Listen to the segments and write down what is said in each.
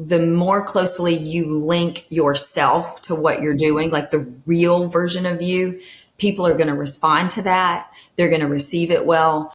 the more closely you link yourself to what you're doing, like the real version of you, people are going to respond to that. They're going to receive it well.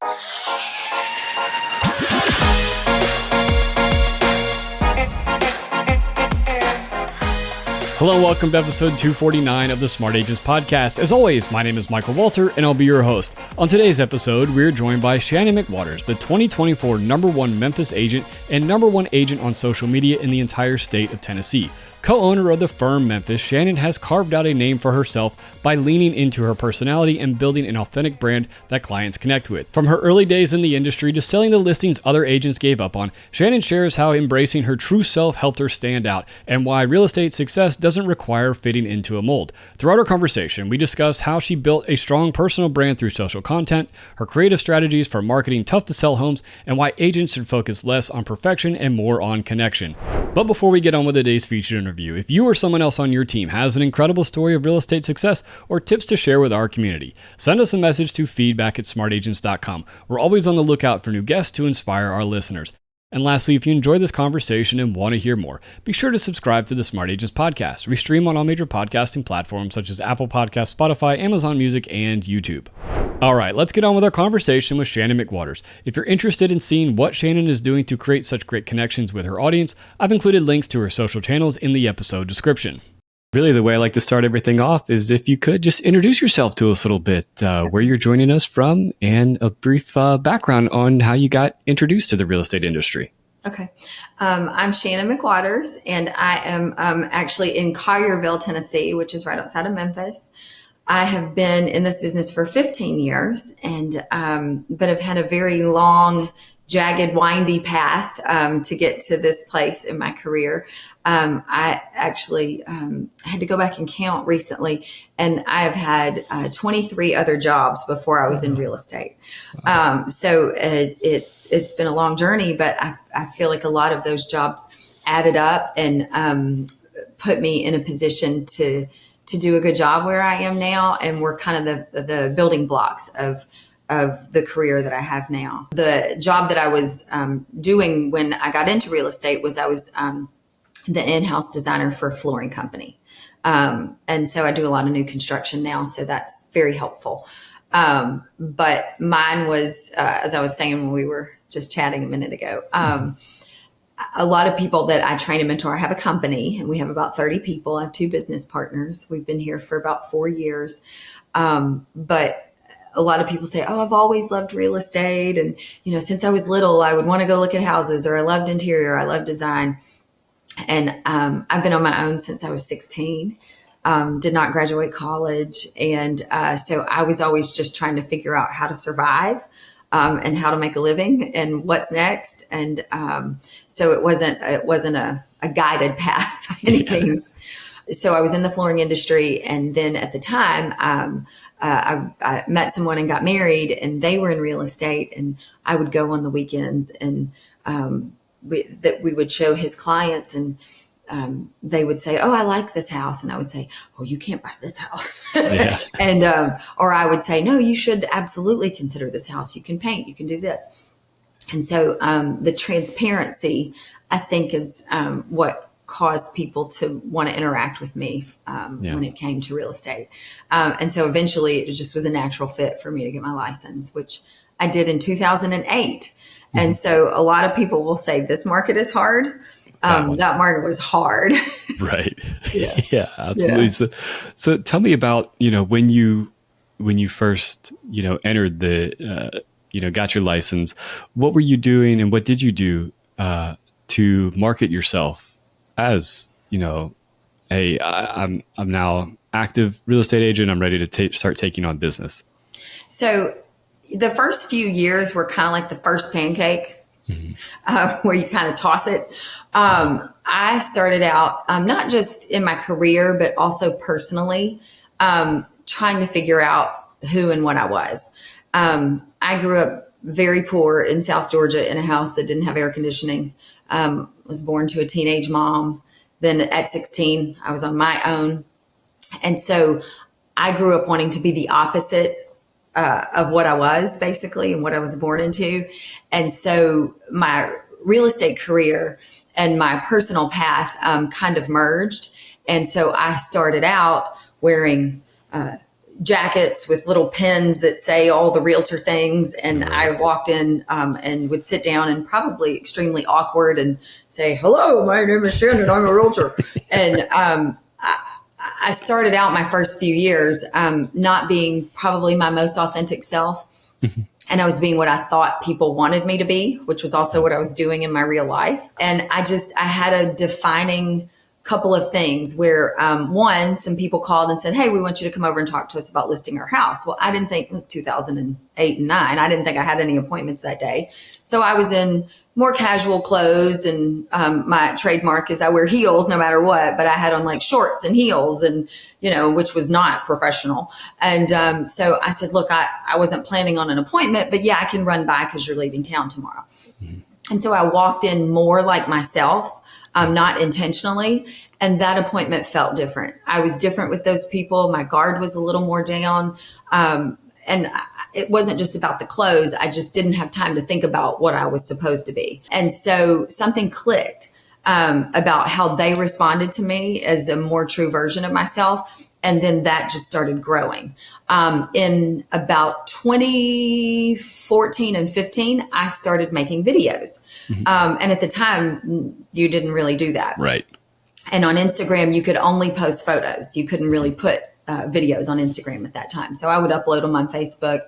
Hello and welcome to episode 249 of the Smart Agents Podcast. As always, my name is Michael Walter and I'll be your host. On today's episode, we're joined by Shannan McWaters, the 2024 #1 Memphis agent and #1 agent on social media in the entire state of Tennessee. Co-owner of the firm Memphis, Shannan has carved out a name for herself by leaning into her personality and building an authentic brand that clients connect with. From her early days in the industry to selling the listings other agents gave up on, Shannan shares how embracing her true self helped her stand out and why real estate success doesn't require fitting into a mold. Throughout our conversation, we discussed how she built a strong personal brand through social content, her creative strategies for marketing tough to sell homes, and why agents should focus less on perfection and more on connection. But before we get on with today's featured interview, if you or someone else on your team has an incredible story of real estate success or tips to share with our community, send us a message to feedback@smartagents.com. We're always on the lookout for new guests to inspire our listeners. And lastly, if you enjoyed this conversation and want to hear more, be sure to subscribe to the Smart Agents Podcast. We stream on all major podcasting platforms such as Apple Podcasts, Spotify, Amazon Music, and YouTube. All right, let's get on with our conversation with Shannan McWaters. If you're interested in seeing what Shannan is doing to create such great connections with her audience, I've included links to her social channels in the episode description. Really, the way I like to start everything off is if you could just introduce yourself to us a little bit, where you're joining us from, and a brief background on how you got introduced to the real estate industry. Okay. I'm Shannan McWaters, and I am actually in Collierville, Tennessee, which is right outside of Memphis. I have been in this business for 15 years, and but I've had a very long, jagged, windy path to get to this place in my career. I actually had to go back and count recently, and I have had 23 other jobs before I was in real estate. So it's been a long journey, but I feel like a lot of those jobs added up and put me in a position to do a good job where I am now, and we're kind of the building blocks of the career that I have now. The job that I was doing when I got into real estate was I was the in-house designer for a flooring company. And so I do a lot of new construction now, so that's very helpful. But mine was, as I was saying when we were just chatting a minute ago, a lot of people that I train and mentor, I have a company and we have about 30 people. I have 2 business partners. We've been here for about 4 years. But a lot of people say, oh, I've always loved real estate. And, since I was little, I would want to go look at houses, or I loved interior, I loved design. And I've been on my own since I was 16, did not graduate college. And so I was always just trying to figure out how to survive and how to make a living and what's next. And so it wasn't a guided path by any means. So I was in the flooring industry. And then at the time, I met someone and got married, and they were in real estate, and I would go on the weekends and we would show his clients, and they would say, oh, I like this house. And I would say, oh, you can't buy this house. Yeah. And, or I would say, no, you should absolutely consider this house. You can paint, you can do this. And so, the transparency, I think, is, what caused people to want to interact with me, when it came to real estate. And so eventually it just was a natural fit for me to get my license, which I did in 2008. And so a lot of people will say this market is hard. That market was hard. Right. Yeah, absolutely. Yeah. So tell me about, when you first, entered got your license, what were you doing and what did you do to market yourself as, I'm now active real estate agent. I'm ready to start taking on business. So the first few years were kind of like the first pancake, where you kind of toss it. I started out, not just in my career, but also personally, trying to figure out who and what I was. I grew up very poor in South Georgia in a house that didn't have air conditioning. Was born to a teenage mom. Then at 16, I was on my own. And so I grew up wanting to be the opposite of what I was, basically, and what I was born into. And so my real estate career and my personal path kind of merged. And so I started out wearing jackets with little pins that say all the realtor things. And I walked in and would sit down and probably extremely awkward and say, hello, my name is Shannan, I'm a realtor. And I started out my first few years not being probably my most authentic self. And I was being what I thought people wanted me to be, which was also what I was doing in my real life. And I had a defining couple of things where one, some people called and said, hey, we want you to come over and talk to us about listing our house. Well, I didn't think, it was 2008 and 9. I didn't think I had any appointments that day. So I was in more casual clothes, and my trademark is I wear heels no matter what, but I had on like shorts and heels and, which was not professional. And so I said, look, I wasn't planning on an appointment, but yeah, I can run by because you're leaving town tomorrow. Mm-hmm. And so I walked in more like myself. Not intentionally. And that appointment felt different. I was different with those people. My guard was a little more down. And it wasn't just about the clothes. I just didn't have time to think about what I was supposed to be. And so something clicked about how they responded to me as a more true version of myself. And then that just started growing. In about 2014 and 15, I started making videos. Mm-hmm. And at the time, you didn't really do that. Right. And on Instagram, you could only post photos. You couldn't really put videos on Instagram at that time. So I would upload them on Facebook.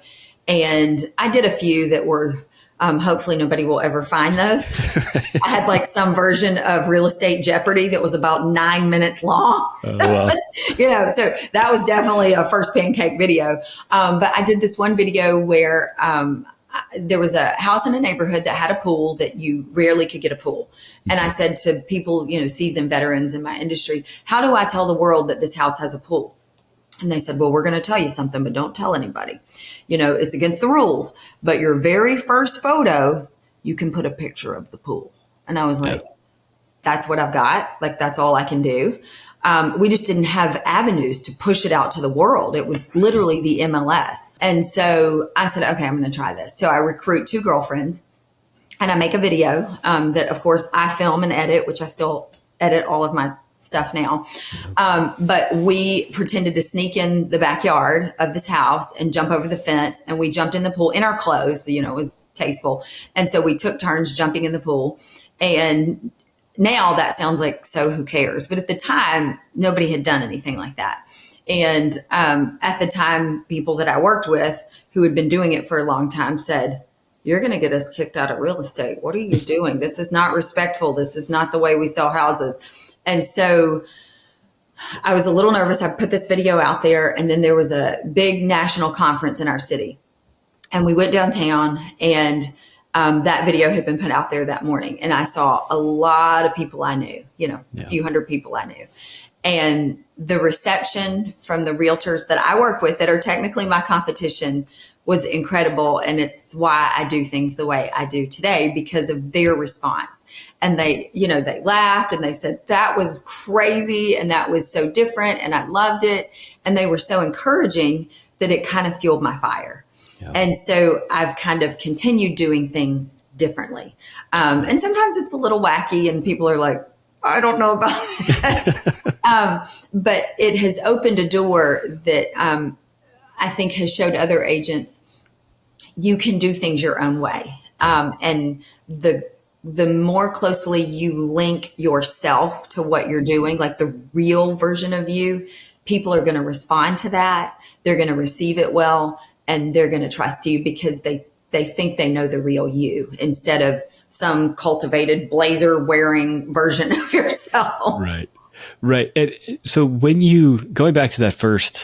And I did a few that were, hopefully nobody will ever find those. I had like some version of Real Estate Jeopardy that was about 9 minutes long. Oh, wow. So that was definitely a first pancake video. But I did this one video where there was a house in a neighborhood that had a pool that you rarely could get a pool. And I said to people, seasoned veterans in my industry, how do I tell the world that this house has a pool? And they said, well, we're going to tell you something, but don't tell anybody. It's against the rules. But your very first photo, you can put a picture of the pool. And I was like, that's what I've got. Like, that's all I can do. We just didn't have avenues to push it out to the world. It was literally the MLS. And so I said, okay, I'm going to try this. So I recruit 2 girlfriends and I make a video that, of course, I film and edit, which I still edit all of my stuff now. But we pretended to sneak in the backyard of this house and jump over the fence. And we jumped in the pool in our clothes. So, it was tasteful. And so we took turns jumping in the pool. And now that sounds like, so who cares? But at the time, nobody had done anything like that. And at the time, people that I worked with who had been doing it for a long time said, you're going to get us kicked out of real estate. What are you doing? This is not respectful. This is not the way we sell houses. And so I was a little nervous. I put this video out there, and then there was a big national conference in our city. And we went downtown, and that video had been put out there that morning. And I saw a lot of people I knew, a few hundred people I knew. And the reception from the realtors that I work with that are technically my competition was incredible. And it's why I do things the way I do today, because of their response. And they laughed and they said, that was crazy. And that was so different. And I loved it. And they were so encouraging that it kind of fueled my fire. Yeah. And so I've kind of continued doing things differently. And sometimes it's a little wacky and people are like, I don't know about this. But it has opened a door that I think has showed other agents you can do things your own way. And the more closely you link yourself to what you're doing, like the real version of you, people are going to respond to that. They're going to receive it well, and they're going to trust you because they think they know the real you instead of some cultivated blazer wearing version of yourself. Right. Right. And so when you, going back to that first,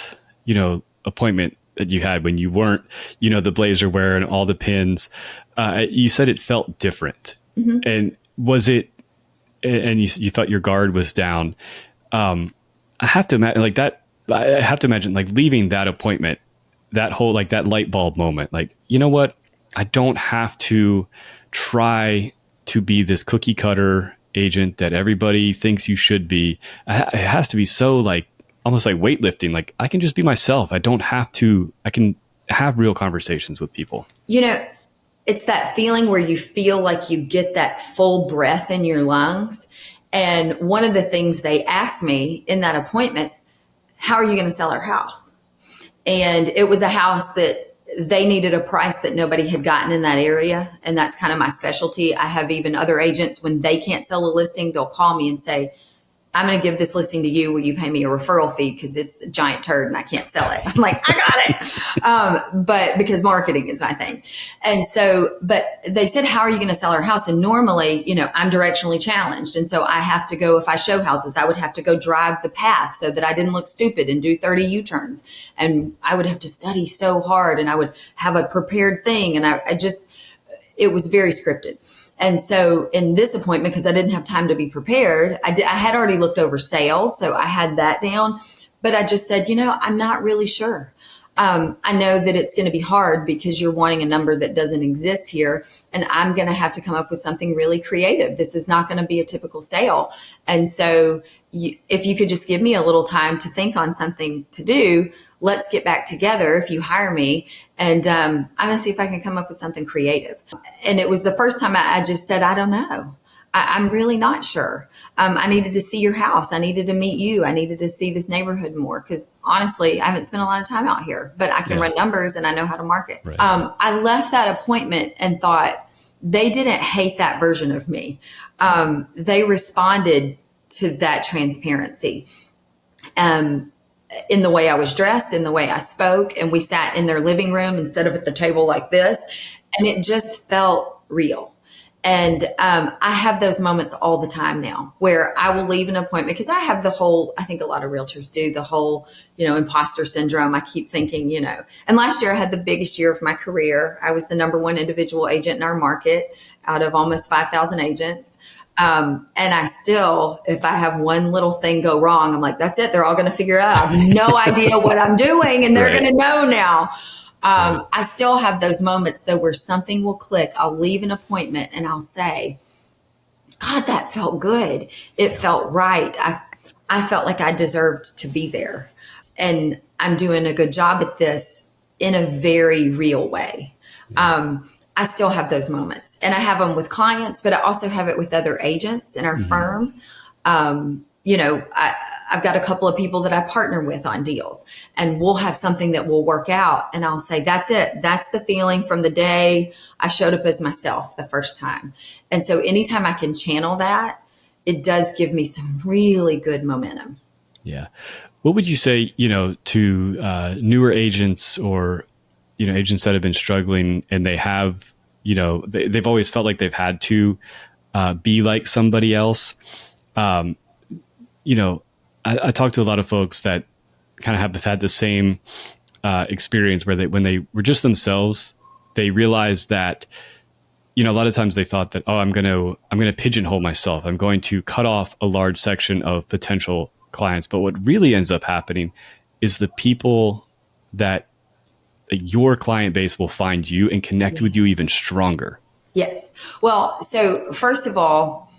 appointment that you had when you weren't, the blazer wearing all the pins, you said it felt different. Mm-hmm. And was it, and you thought your guard was down. I have to imagine like leaving that appointment, that whole, like that light bulb moment, like, you know what? I don't have to try to be this cookie cutter agent that everybody thinks you should be. It has to be so like, almost like weightlifting. Like I can just be myself. I don't have to, I can have real conversations with people. It's it's that feeling where you feel like you get that full breath in your lungs. And one of the things they asked me in that appointment, how are you going to sell our house? And it was a house that they needed a price that nobody had gotten in that area. And that's kind of my specialty. I have even other agents, when they can't sell a listing, they'll call me and say, I'm going to give this listing to you. Will you pay me a referral fee? Because it's a giant turd and I can't sell it. I'm like, I got it. But because marketing is my thing. And so, but they said, how are you going to sell our house? And normally, I'm directionally challenged. And so I have to go, if I show houses, I would have to go drive the path so that I didn't look stupid and do 30 U-turns. And I would have to study so hard and I would have a prepared thing. And it was very scripted. And so in this appointment, because I didn't have time to be prepared, I had already looked over sales. So I had that down, but I just said, I'm not really sure. I know that it's going to be hard because you're wanting a number that doesn't exist here. And I'm going to have to come up with something really creative. This is not going to be a typical sale. And so if you could just give me a little time to think on something to do, let's get back together if you hire me. And I'm going to see if I can come up with something creative. And it was the first time I just said, I don't know. I'm really not sure. I needed to see your house. I needed to meet you. I needed to see this neighborhood more because honestly, I haven't spent a lot of time out here, but I can run numbers and I know how to market. Right. I left that appointment and thought they didn't hate that version of me. They responded to that transparency. In the way I was dressed, in the way I spoke, and we sat in their living room instead of at the table like this. And it just felt real. And I have those moments all the time now where I will leave an appointment because I have I think a lot of realtors do, the whole, imposter syndrome. I keep thinking, and last year I had the biggest year of my career. I was the number one individual agent in our market out of almost 5,000 agents. And I still, if I have one little thing go wrong, I'm like, that's it. They're all going to figure it out. I have no idea what I'm doing and they're going to know now. I still have those moments though where something will click. I'll leave an appointment and I'll say, God, that felt good. It felt right. I felt like I deserved to be there. And I'm doing a good job at this in a very real way. I still have those moments and I have them with clients, but I also have it with other agents in our firm. I've got a couple of people that I partner with on deals and we'll have something that will work out. And I'll say, that's it. That's the feeling from the day I showed up as myself the first time. And so anytime I can channel that, it does give me some really good momentum. Yeah. What would you say, to newer agents or, agents that have been struggling and they have, they've always felt like they've had to be like somebody else. I talk to a lot of folks that kind of have had the same experience where when they were just themselves, they realized that, a lot of times they thought that, I'm going to pigeonhole myself. I'm going to cut off a large section of potential clients. But what really ends up happening is the people that your client base will find you and connect with you even stronger. Yes. Well, so first of all,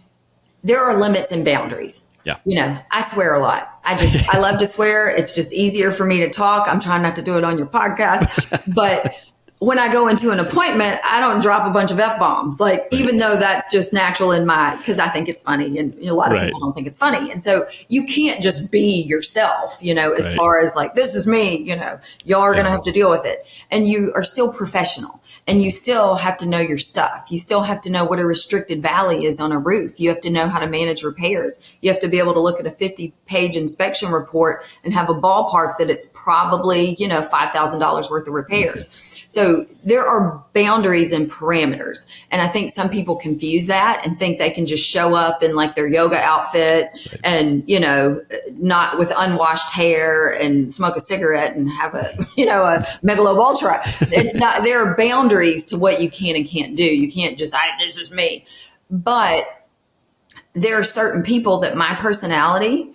there are limits and boundaries. Yeah. I swear a lot. I love to swear. It's just easier for me to talk. I'm trying not to do it on your podcast, but when I go into an appointment, I don't drop a bunch of F-bombs. Like, even though that's just natural because I think it's funny and a lot of people don't think it's funny. And so you can't just be yourself, as far as like, this is me, y'all are going to have to deal with it. And you are still professional and you still have to know your stuff. You still have to know what a restricted valley is on a roof. You have to know how to manage repairs. You have to be able to look at a 50-page inspection report and have a ballpark that it's probably, $5,000 worth of repairs. So there are boundaries and parameters. And I think some people confuse that and think they can just show up in like their yoga outfit and, not with unwashed hair and smoke a cigarette and have a Michelob Ultra. It's not, there are boundaries to what you can and can't do. You can't just, this is me. But there are certain people that my personality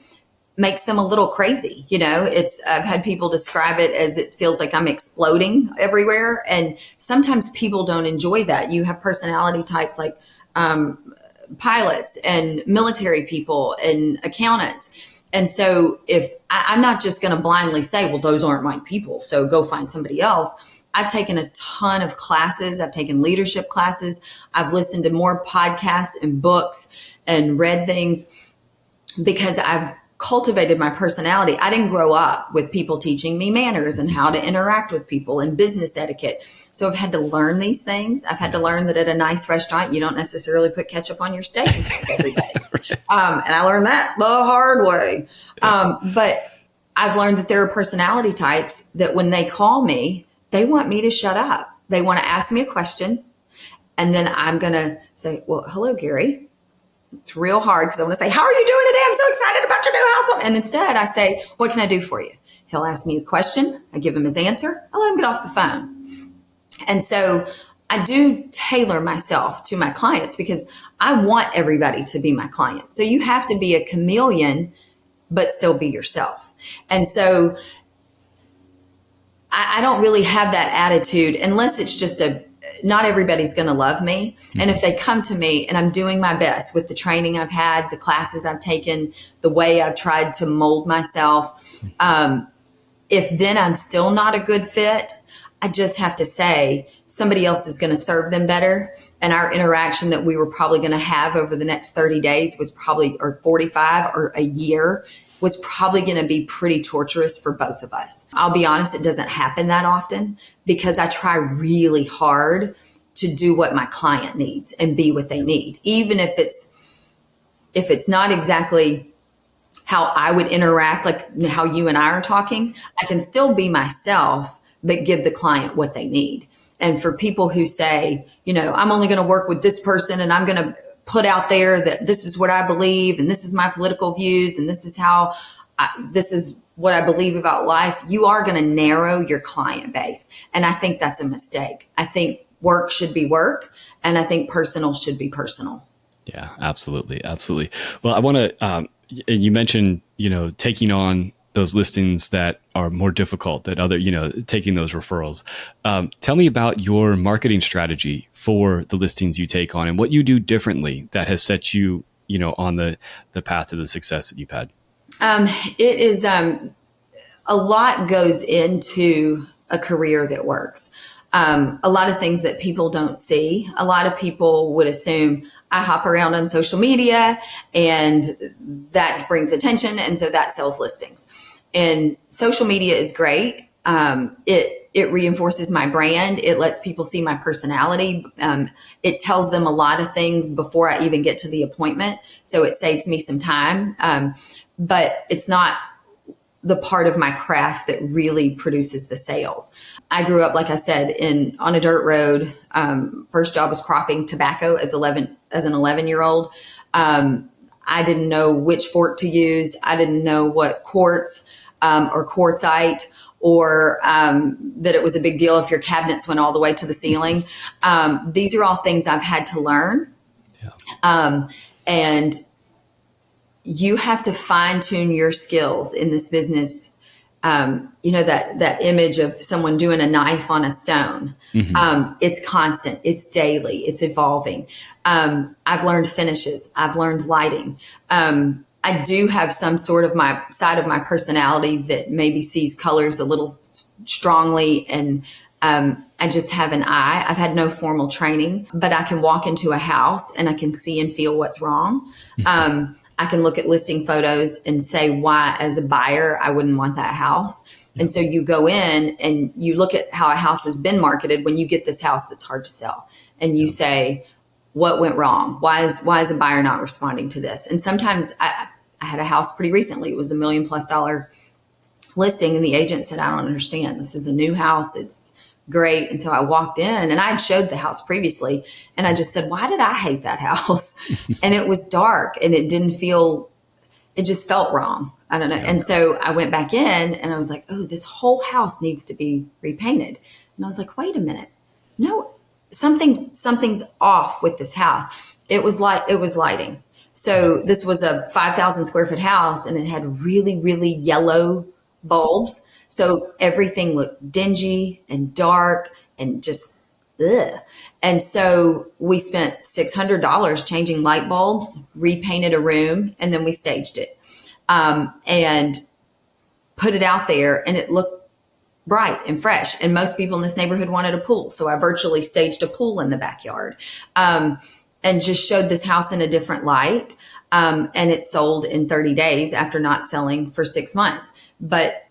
makes them a little crazy. I've had people describe it as it feels like I'm exploding everywhere. And sometimes people don't enjoy that. You have personality types like pilots and military people and accountants. And so if I'm not just going to blindly say, well, those aren't my people, so go find somebody else. I've taken a ton of classes. I've taken leadership classes. I've listened to more podcasts and books and read things because I've cultivated my personality. I didn't grow up with people teaching me manners and how to interact with people and business etiquette. So I've had to learn these things. I've had to learn that at a nice restaurant, you don't necessarily put ketchup on your steak in front of everybody. And I learned that the hard way. But I've learned that there are personality types that when they call me, they want me to shut up. They want to ask me a question. And then I'm going to say, well, hello, Gary. It's real hard because I want to say, how are you doing today? I'm so excited about your new house. And instead I say, what can I do for you? He'll ask me his question. I give him his answer. I let him get off the phone. And so I do tailor myself to my clients because I want everybody to be my client. So you have to be a chameleon, but still be yourself. And so I don't really have that attitude unless it's just not everybody's going to love me. And if they come to me and I'm doing my best with the training I've had, the classes I've taken, the way I've tried to mold myself, if then I'm still not a good fit, I just have to say somebody else is going to serve them better. And our interaction that we were probably going to have over the next 30 days was probably, or 45 or a year, was probably going to be pretty torturous for both of us. I'll be honest, it doesn't happen that often because I try really hard to do what my client needs and be what they need. Even if it's not exactly how I would interact, like how you and I are talking, I can still be myself, but give the client what they need. And for people who say, I'm only going to work with this person and I'm going to put out there that this is what I believe and this is my political views and this is this is what I believe about life, you are going to narrow your client base. And I think that's a mistake. I think work should be work and I think personal should be personal. Yeah, absolutely. Absolutely. Well, I want to, you mentioned, taking on those listings that are more difficult than other, taking those referrals. Tell me about your marketing strategy for the listings you take on and what you do differently that has set you, on the path to the success that you've had. It is, a lot goes into a career that works. A lot of things that people don't see. A lot of people would assume I hop around on social media and that brings attention. And so that sells listings. And social media is great. It reinforces my brand. It lets people see my personality. It tells them a lot of things before I even get to the appointment. So it saves me some time. But it's not the part of my craft that really produces the sales. I grew up, like I said, on a dirt road. First job was cropping tobacco as an 11-year-old. I didn't know which fork to use. I didn't know what quartz or quartzite or that it was a big deal if your cabinets went all the way to the ceiling. These are all things I've had to learn. Yeah. And you have to fine tune your skills in this business. That image of someone doing a knife on a stone. Mm-hmm. It's constant. It's daily. It's evolving. I've learned finishes. I've learned lighting. I do have some sort of my side of my personality that maybe sees colors a little strongly, and I just have an eye. I've had no formal training, but I can walk into a house and I can see and feel what's wrong. Mm-hmm. I can look at listing photos and say why, as a buyer, I wouldn't want that house. Yeah. And so you go in and you look at how a house has been marketed when you get this house that's hard to sell. And you say, what went wrong? Why is a buyer not responding to this? And sometimes I had a house pretty recently. It was $1 million+ listing. And the agent said, I don't understand. This is a new house. It's great. And so I walked in and I had showed the house previously. And I just said, why did I hate that house? And it was dark and it just felt wrong. I don't know. And so I went back in and I was like, oh, this whole house needs to be repainted. And I was like, wait a minute. No, something's off with this house. It was lighting. So this was a 5,000 square foot house and it had really, really yellow bulbs. So everything looked dingy and dark and just ugh. And so we spent $600 changing light bulbs, repainted a room, and then we staged it. and put it out there, and it looked bright and fresh. And most people in this neighborhood wanted a pool. So I virtually staged a pool in the backyard, and just showed this house in a different light. And it sold in 30 days after not selling for 6 months. But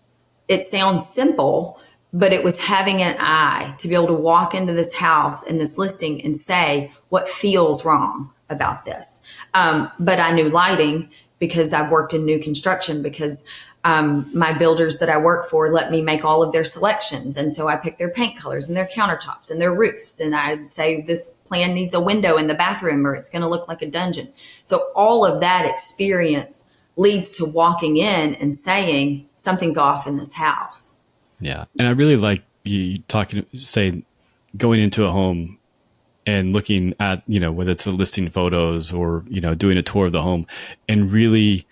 it sounds simple, but it was having an eye to be able to walk into this house and this listing and say what feels wrong about this. But I knew lighting because I've worked in new construction, because my builders that I work for let me make all of their selections. And so I pick their paint colors and their countertops and their roofs. And I'd say this plan needs a window in the bathroom or it's going to look like a dungeon. So all of that experience leads to walking in and saying something's off in this house. Yeah. And I really like you going into a home and looking at, whether it's the listing photos or, doing a tour of the home and really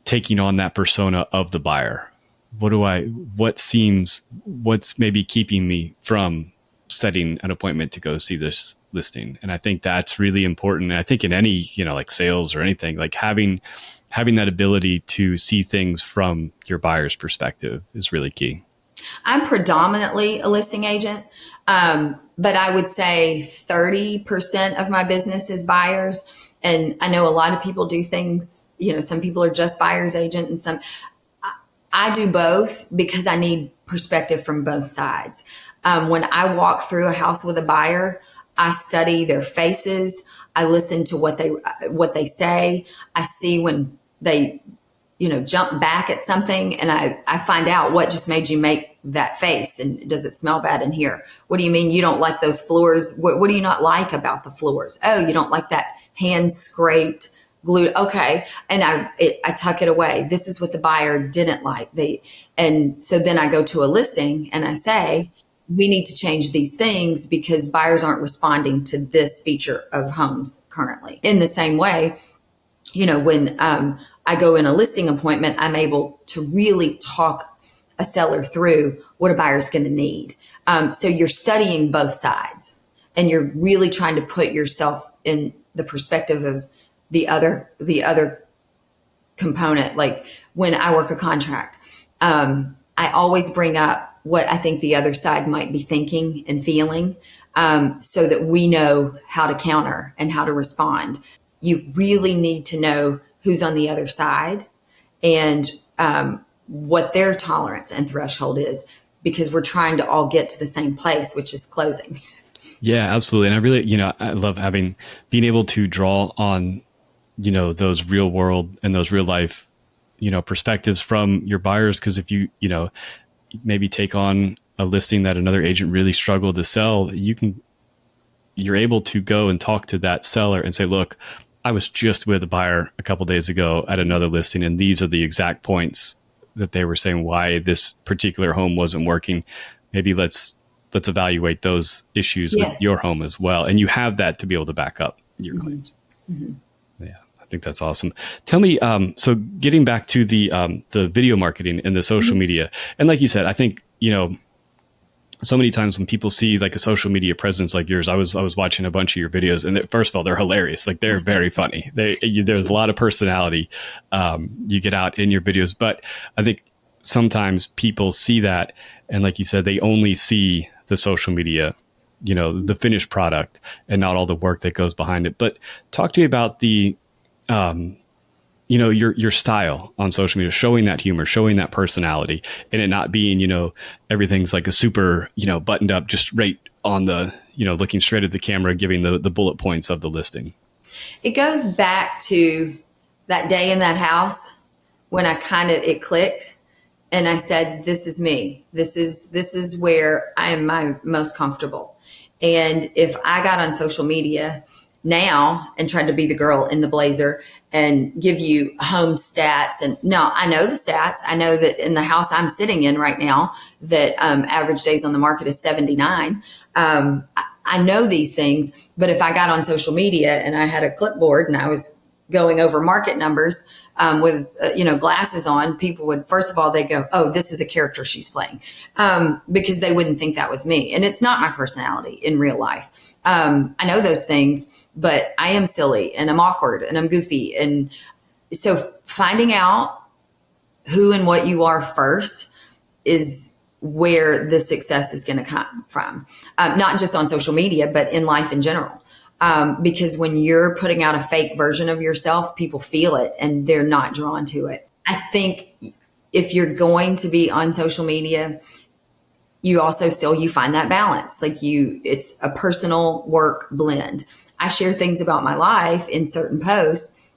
taking on that persona of the buyer. What's maybe keeping me from setting an appointment to go see this listing? And I think that's really important. And I think in any, like sales or anything, like having that ability to see things from your buyer's perspective is really key. I'm predominantly a listing agent, but I would say 30% of my business is buyers. And I know a lot of people do things, some people are just buyer's agent and some. I do both because I need perspective from both sides. When I walk through a house with a buyer, I study their faces. I listen to what they say. I see when they, jump back at something, and I find out what just made you make that face, and does it smell bad in here? What do you mean you don't like those floors? What do you not like about the floors? Oh, you don't like that hand scraped glued. Okay. And I tuck it away. This is what the buyer didn't like. And so then I go to a listing and I say, we need to change these things because buyers aren't responding to this feature of homes currently. In the same way, when I go in a listing appointment, I'm able to really talk a seller through what a buyer's going to need. So you're studying both sides and you're really trying to put yourself in the perspective of the other component. Like when I work a contract, I always bring up what I think the other side might be thinking and feeling, so that we know how to counter and how to respond. You really need to know who's on the other side and what their tolerance and threshold is, because we're trying to all get to the same place, which is closing. Yeah, absolutely. And I really, I love being able to draw on, those real world and those real life, perspectives from your buyers. Because if you, maybe take on a listing that another agent really struggled to sell, you're able to go and talk to that seller and say, look, I was just with a buyer a couple days ago at another listing, and these are the exact points that they were saying why this particular home wasn't working. Maybe let's evaluate those issues with your home as well. And you have that to be able to back up your claims. Mm-hmm. Yeah, I think that's awesome. Tell me, so getting back to the video marketing and the social media, and like you said, I think, so many times when people see like a social media presence like yours, I was watching a bunch of your videos, and first of all, they're hilarious. Like they're very funny. There's a lot of personality you get out in your videos, but I think sometimes people see that, and like you said, they only see the social media, the finished product, and not all the work that goes behind it. But talk to me about the your style on social media, showing that humor, showing that personality, and it not being, everything's like a super, buttoned up, just right on the, looking straight at the camera, giving the bullet points of the listing. It goes back to that day in that house when it clicked and I said, this is me. This is where I am my most comfortable. And if I got on social media now and tried to be the girl in the blazer and give you home stats, and no, I know the stats. I know that in the house I'm sitting in right now, that average days on the market is 79. I know these things, but if I got on social media and I had a clipboard and I was going over market numbers with glasses on, people would, first of all, they go, oh, this is a character she's playing, because they wouldn't think that was me. And it's not my personality in real life. I know those things, but I am silly and I'm awkward and I'm goofy. And so finding out who and what you are first is where the success is going to come from. Not just on social media, but in life in general. Because when you're putting out a fake version of yourself, people feel it and they're not drawn to it. I think if you're going to be on social media, you also you find that balance. It's a personal work blend. I share things about my life in certain posts,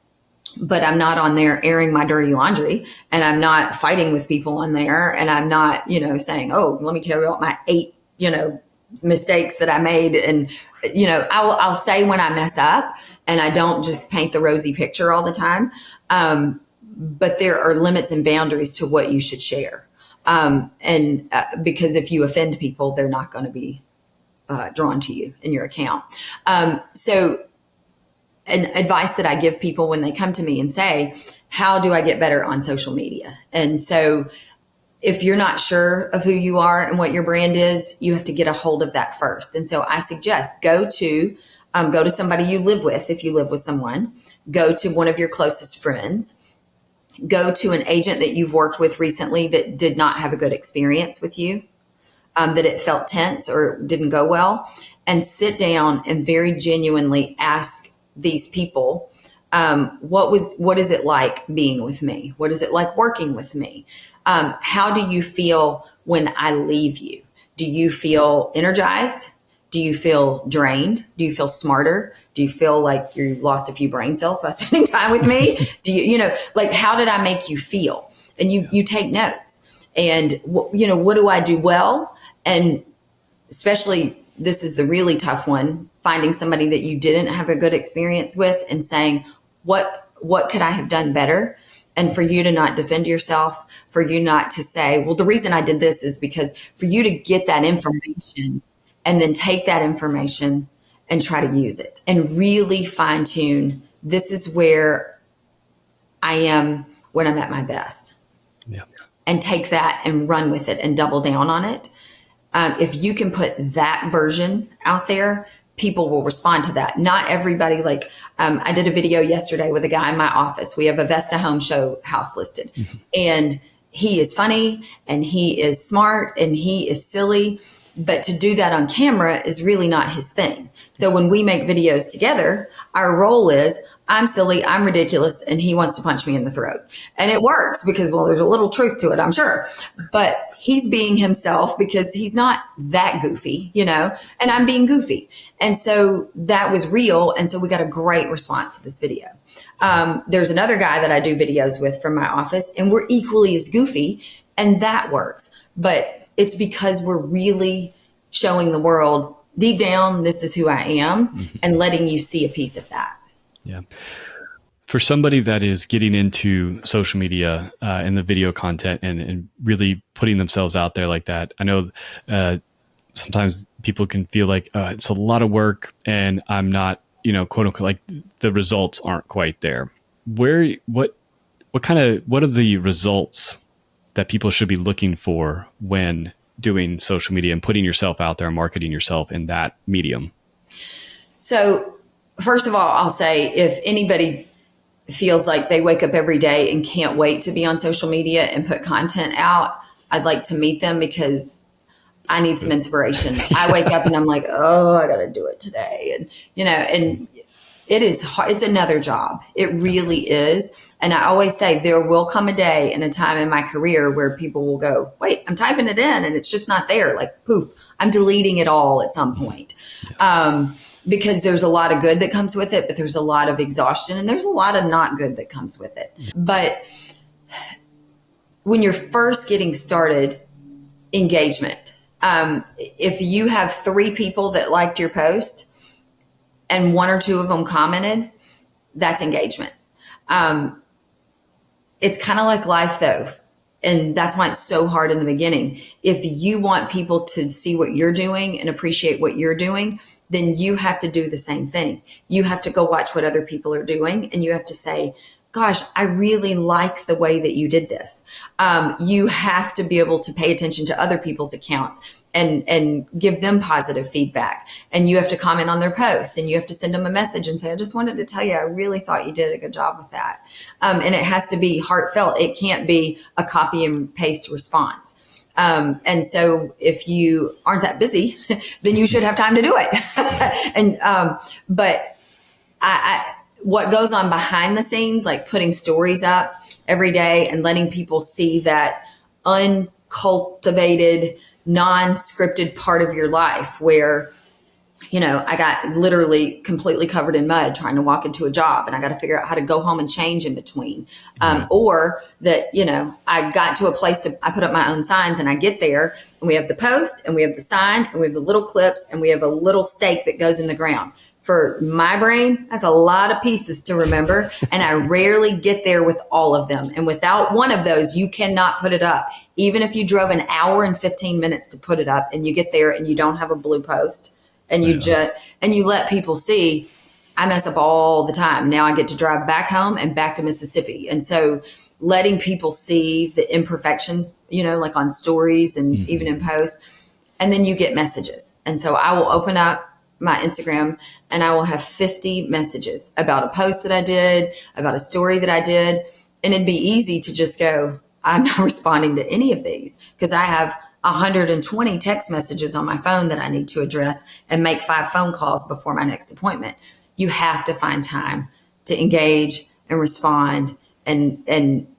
but I'm not on there airing my dirty laundry, and I'm not fighting with people on there. And I'm not, saying, oh, let me tell you about my 8, mistakes that I made. And, I'll say when I mess up, and I don't just paint the rosy picture all the time. But there are limits and boundaries to what you should share. Because if you offend people, they're not going to be drawn to you in your account. So an advice that I give people when they come to me and say, how do I get better on social media? And so if you're not sure of who you are and what your brand is, you have to get a hold of that first. And so I suggest go to somebody you live with. If you live with someone, go to one of your closest friends. Go to an agent that you've worked with recently that did not have a good experience with you, that it felt tense or didn't go well, and sit down and very genuinely ask these people, what is it like being with me? What is it like working with me? How do you feel when I leave you? Do you feel energized? Do you feel drained? Do you feel smarter? Do you feel like you lost a few brain cells by spending time with me? Do how did I make you feel? And you take notes. And, what do I do well? And especially, this is the really tough one, finding somebody that you didn't have a good experience with and saying, what could I have done better? And for you to not defend yourself, for you not to say, well, the reason I did this is because, for you to get that information and then take that information and try to use it and really fine tune. This is where I am when I'm at my best. Yeah. And take that and run with it and double down on it. If you can put that version out there, people will respond to that. Not everybody, I did a video yesterday with a guy in my office. We have a Vesta Home Show house listed. And he is funny and he is smart and he is silly. But to do that on camera is really not his thing. So when we make videos together, our role is, I'm silly, I'm ridiculous, and he wants to punch me in the throat. And it works because, there's a little truth to it, I'm sure. But he's being himself because he's not that goofy, and I'm being goofy. And so that was real. And so we got a great response to this video. There's another guy that I do videos with from my office, and we're equally as goofy, and that works. But it's because we're really showing the world, deep down, this is who I am, and letting you see a piece of that. Yeah. For somebody that is getting into social media and the video content and really putting themselves out there like that, I know sometimes people can feel like it's a lot of work and I'm not, quote unquote, like the results aren't quite there. What are the results that people should be looking for when doing social media and putting yourself out there and marketing yourself in that medium? So first of all, I'll say, if anybody feels like they wake up every day and can't wait to be on social media and put content out, I'd like to meet them, because I need some inspiration. I wake up and I'm like, oh, I got to do it today. And, it is hard. It's another job. It really is. And I always say there will come a day and a time in my career where people will go, wait, I'm typing it in and it's just not there. Like, poof, I'm deleting it all at some point. Because there's a lot of good that comes with it, but there's a lot of exhaustion and there's a lot of not good that comes with it. But when you're first getting started, engagement. If you have 3 people that liked your post, and 1 or 2 of them commented, that's engagement. It's kind of like life though. And that's why it's so hard in the beginning. If you want people to see what you're doing and appreciate what you're doing, then you have to do the same thing. You have to go watch what other people are doing. And you have to say, gosh, I really like the way that you did this. You have to be able to pay attention to other people's accounts and give them positive feedback. And you have to comment on their posts, and you have to send them a message and say, I just wanted to tell you, I really thought you did a good job with that. And it has to be heartfelt. It can't be a copy and paste response. And so if you aren't that busy, then you should have time to do it. But what goes on behind the scenes, like putting stories up every day and letting people see that uncultivated, non-scripted part of your life where, I got literally completely covered in mud trying to walk into a job, and I got to figure out how to go home and change in between. Or that, I got to a place I put up my own signs, and I get there and we have the post and we have the sign and we have the little clips and we have a little stake that goes in the ground. For my brain, that's a lot of pieces to remember. And I rarely get there with all of them. And without one of those, you cannot put it up. Even if you drove an hour and 15 minutes to put it up and you get there and you don't have a blue post and you let people see, I mess up all the time. Now I get to drive back home and back to Mississippi. And so letting people see the imperfections, like on stories and even in posts, and then you get messages. And so I will open up my Instagram and I will have 50 messages about a post that I did, about a story that I did. And it'd be easy to just go, I'm not responding to any of these because I have 120 text messages on my phone that I need to address and make 5 phone calls before my next appointment. You have to find time to engage and respond and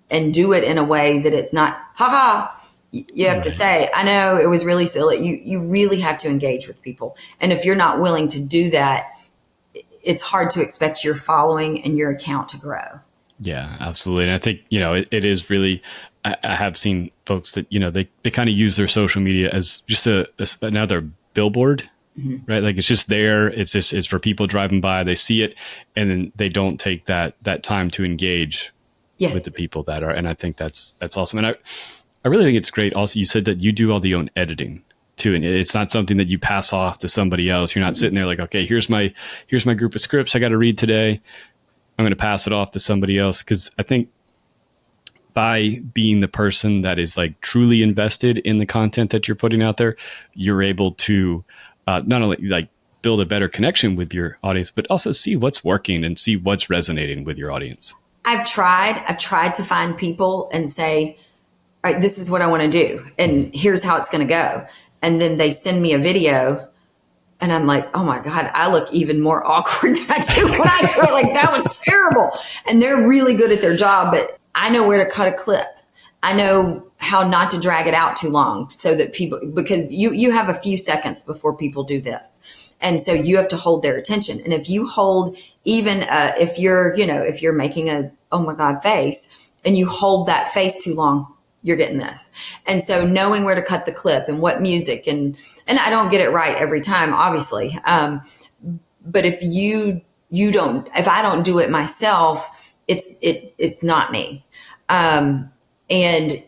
do it in a way that it's not, ha. You have to say, I know it was really silly. You really have to engage with people. And if you're not willing to do that, it's hard to expect your following and your account to grow. Yeah, absolutely. And I think, it is really, I have seen folks that, they kind of use their social media as just another billboard, right? Like it's just there. It's for people driving by, they see it, and then they don't take that time to engage with the people that are. And I think that's awesome. And I really think it's great. Also, you said that you do all the own editing too, and it's not something that you pass off to somebody else. You're not sitting there like, okay, here's my group of scripts I got to read today. I'm going to pass it off to somebody else. Because I think by being the person that is like truly invested in the content that you're putting out there, you're able to not only like build a better connection with your audience, but also see what's working and see what's resonating with your audience. I've tried to find people and say, all right, this is what I want to do, and here's how it's going to go. And then they send me a video and I'm like, oh my God, I look even more awkward than I do when I do it. Like, that was terrible. And they're really good at their job, but I know where to cut a clip. I know how not to drag it out too long so that people, because you have a few seconds before people do this. And so you have to hold their attention. And if you hold even, if you're making a, oh my God, face, and you hold that face too long, you're getting this. And so knowing where to cut the clip and what music, and I don't get it right every time, obviously. But if if I don't do it myself, it's not me. And I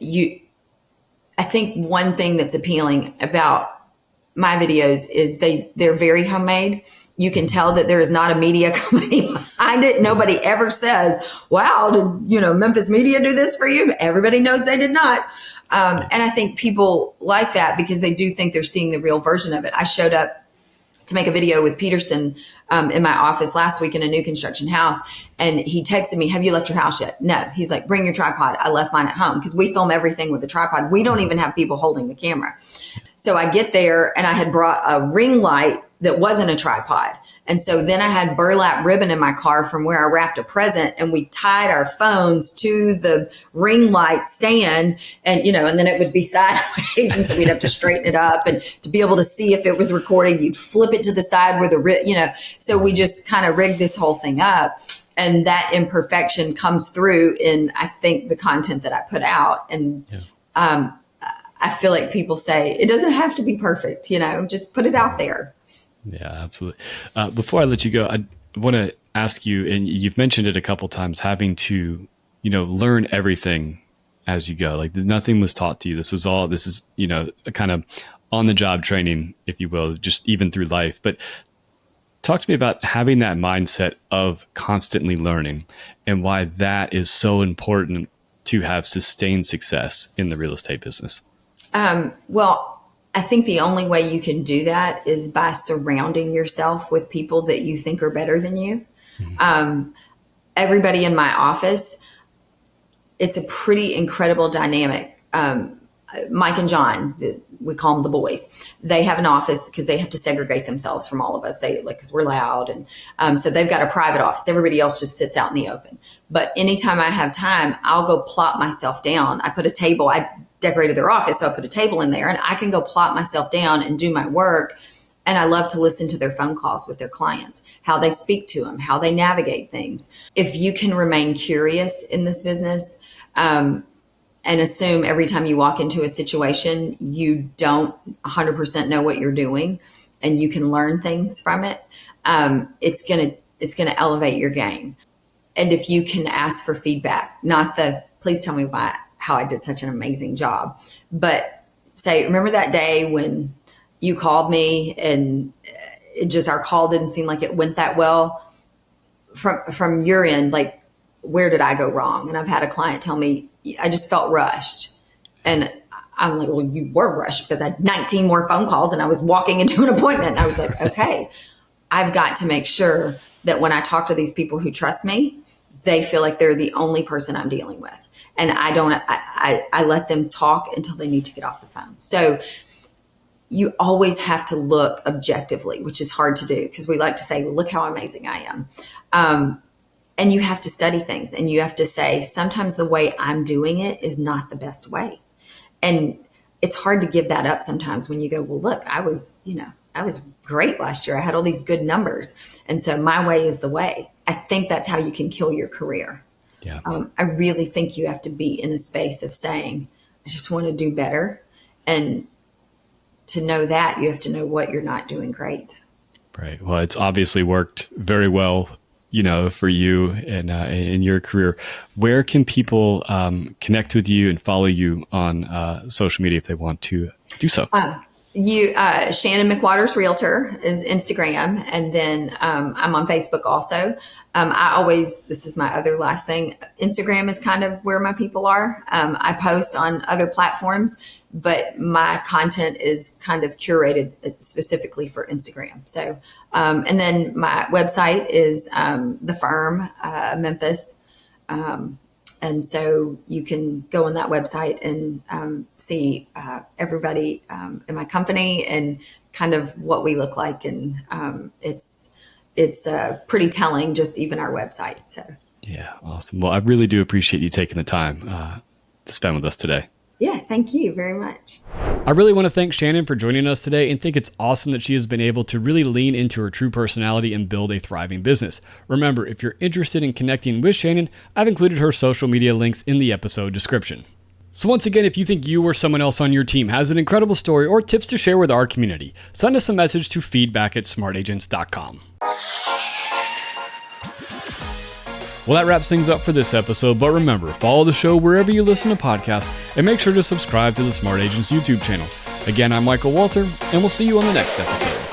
think one thing that's appealing about my videos is they're very homemade. You can tell that there is not a media company behind it. Nobody ever says, wow, did Memphis Media do this for you? Everybody knows they did not. And I think people like that because they do think they're seeing the real version of it. I showed up to make a video with Peterson in my office last week in a new construction house. And he texted me, have you left your house yet? No. He's like, bring your tripod. I left mine at home because we film everything with a tripod. We don't even have people holding the camera. So I get there and I had brought a ring light that wasn't a tripod. And so then I had burlap ribbon in my car from where I wrapped a present, and we tied our phones to the ring light stand, and then it would be sideways. And so we'd have to straighten it up, and to be able to see if it was recording, you'd flip it to the side where so we just kind of rigged this whole thing up. And that imperfection comes through in, I think, the content that I put out. And, I feel like people say it doesn't have to be perfect, just put it out there. Yeah, absolutely. Before I let you go, I want to ask you, and you've mentioned it a couple of times, having to, learn everything as you go. Like nothing was taught to you. This is a kind of on the job training, if you will, just even through life. But Talk to me about having that mindset of constantly learning and why that is so important to have sustained success in the real estate business. Well, I think the only way you can do that is by surrounding yourself with people that you think are better than you. Everybody in my office, it's a pretty incredible dynamic. Mike and John, we call them the boys. They have an office because they have to segregate themselves from all of us. They because we're loud, and so they've got a private office. Everybody else just sits out in the open. But anytime I have time, I'll go plop myself down. I put a table. I decorated their office, so I put a table in there, and I can go plop myself down and do my work. And I love to listen to their phone calls with their clients, how they speak to them, how they navigate things. If you can remain curious in this business, and assume every time you walk into a situation, you don't 100% know what you're doing and you can learn things from it, it's gonna elevate your game. And if you can ask for feedback, not please tell me how I did such an amazing job, but say, remember that day when you called me and our call didn't seem like it went that well from your end, like, where did I go wrong? And I've had a client tell me, I just felt rushed. And I'm like, well, you were rushed because I had 19 more phone calls and I was walking into an appointment. And I was like, okay, I've got to make sure that when I talk to these people who trust me, they feel like they're the only person I'm dealing with. And I let them talk until they need to get off the phone. So you always have to look objectively, which is hard to do because we like to say, look how amazing I am. And you have to study things and you have to say, sometimes the way I'm doing it is not the best way. And it's hard to give that up sometimes when you go, well, look, I was great last year. I had all these good numbers. And so my way is the way. I think that's how you can kill your career. Yeah. I really think you have to be in a space of saying, I just want to do better. And to know that, you have to know what you're not doing great. Right. Well, it's obviously worked very well, for you and in your career. Where can people connect with you and follow you on social media if they want to do so? Shannan McWaters Realtor is Instagram. And then I'm on Facebook also. This is my other last thing. Instagram is kind of where my people are. I post on other platforms, but my content is kind of curated specifically for Instagram. So, and then my website is the firm, Memphis. And so you can go on that website and see everybody in my company and kind of what we look like. And it's pretty telling, just even our website. So yeah, awesome. Well, I really do appreciate you taking the time to spend with us today. Yeah, thank you very much. I really want to thank Shannan for joining us today and think it's awesome that she has been able to really lean into her true personality and build a thriving business. Remember, if you're interested in connecting with Shannan, I've included her social media links in the episode description. So once again, if you think you or someone else on your team has an incredible story or tips to share with our community, send us a message to feedback@smartagents.com. Well, that wraps things up for this episode, but remember, follow the show wherever you listen to podcasts and make sure to subscribe to the Smart Agents YouTube channel. Again, I'm Michael Walter, and we'll see you on the next episode.